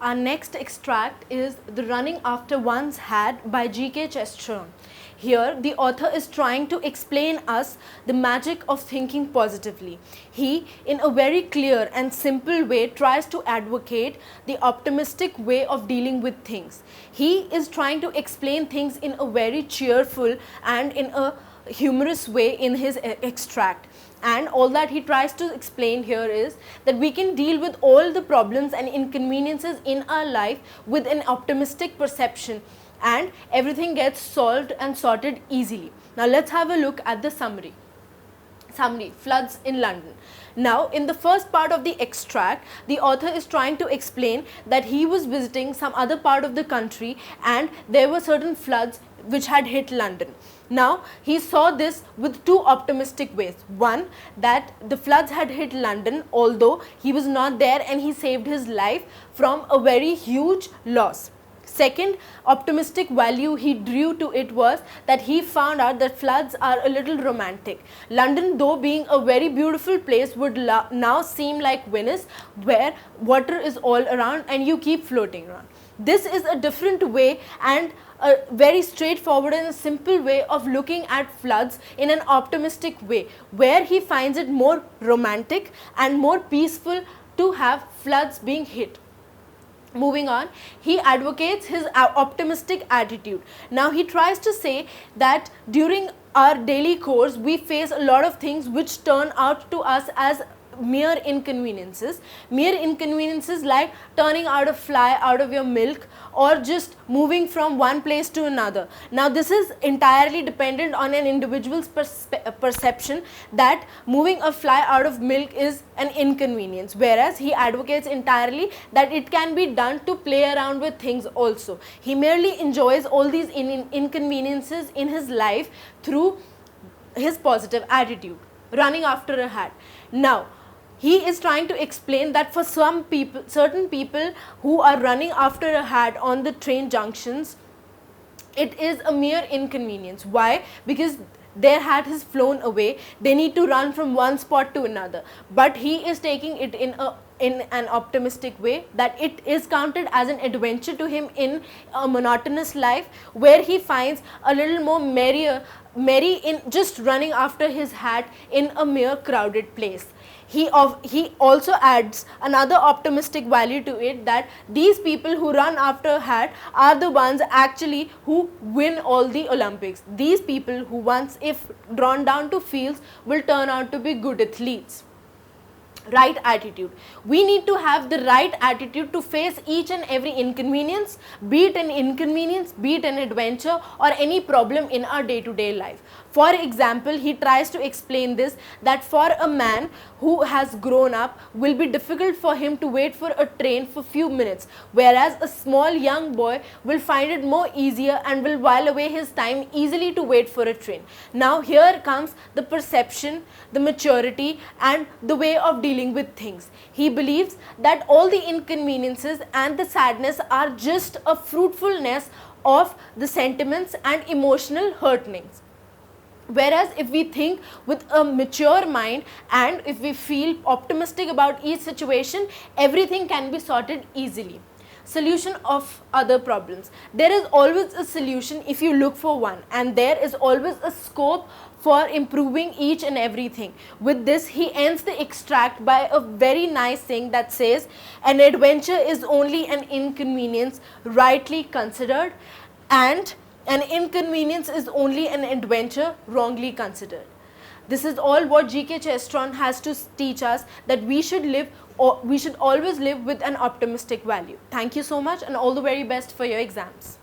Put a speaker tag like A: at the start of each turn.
A: Our next extract is The Running After One's Hat by G.K. Chesterton. Here, the author is trying to explain us the magic of thinking positively. He, in a very clear and simple way, tries to advocate the optimistic way of dealing with things. He is trying to explain things in a very cheerful and in a humorous way in his extract. And all that he tries to explain here is that we can deal with all the problems and inconveniences in our life with an optimistic perception, and everything gets solved and sorted easily. Now let's have a look at the summary. Floods in London. Now, in the first part of the extract, the author is trying to explain that he was visiting some other part of the country and there were certain floods which had hit London. Now, he saw this with two optimistic ways. One, that the floods had hit London, although he was not there, and he saved his life from a very huge loss. Second optimistic value he drew to it was that he found out that floods are a little romantic. London, though being a very beautiful place, would now seem like Venice, where water is all around and you keep floating around. This is a different way and a very straightforward and a simple way of looking at floods in an optimistic way, where he finds it more romantic and more peaceful to have floods being hit. Moving on, he advocates his optimistic attitude. Now he tries to say that during our daily course we face a lot of things which turn out to us as mere inconveniences like turning out a fly out of your milk or just moving from one place to another. Now this is entirely dependent on an individual's perception that moving a fly out of milk is an inconvenience, whereas he advocates entirely that it can be done to play around with things also. He merely enjoys all these inconveniences in his life through his positive attitude. Running after a hat. Now, he is trying to explain that for some people, certain people who are running after a hat on the train junctions, it is a mere inconvenience. Why? Because their hat has flown away, they need to run from one spot to another. But he is taking it in an optimistic way, that it is counted as an adventure to him in a monotonous life, where he finds a little more merry in just running after his hat in a mere crowded place. He also adds another optimistic value to it, that these people who run after a hat are the ones actually who win all the Olympics. These people who once, if drawn down to fields, will turn out to be good athletes. Right attitude. We need to have the right attitude to face each and every inconvenience, be it an inconvenience, be it an adventure, or any problem in our day-to-day life. For example, he tries to explain this, that for a man who has grown up, will be difficult for him to wait for a train for few minutes, whereas a small young boy will find it more easier and will while away his time easily to wait for a train. Now here comes the perception, the maturity, and the way of dealing with things. He believes that all the inconveniences and the sadness are just a fruitfulness of the sentiments and emotional hurtings. Whereas if we think with a mature mind and if we feel optimistic about each situation, everything can be sorted easily. Solution of other problems. There is always a solution if you look for one, and there is always a scope for improving each and everything. With this, he ends the extract by a very nice thing that says, an adventure is only an inconvenience rightly considered, and an inconvenience is only an adventure wrongly considered. This is all what G.K. Chesterton has to teach us, that we should always live with an optimistic value. Thank you so much, and all the very best for your exams.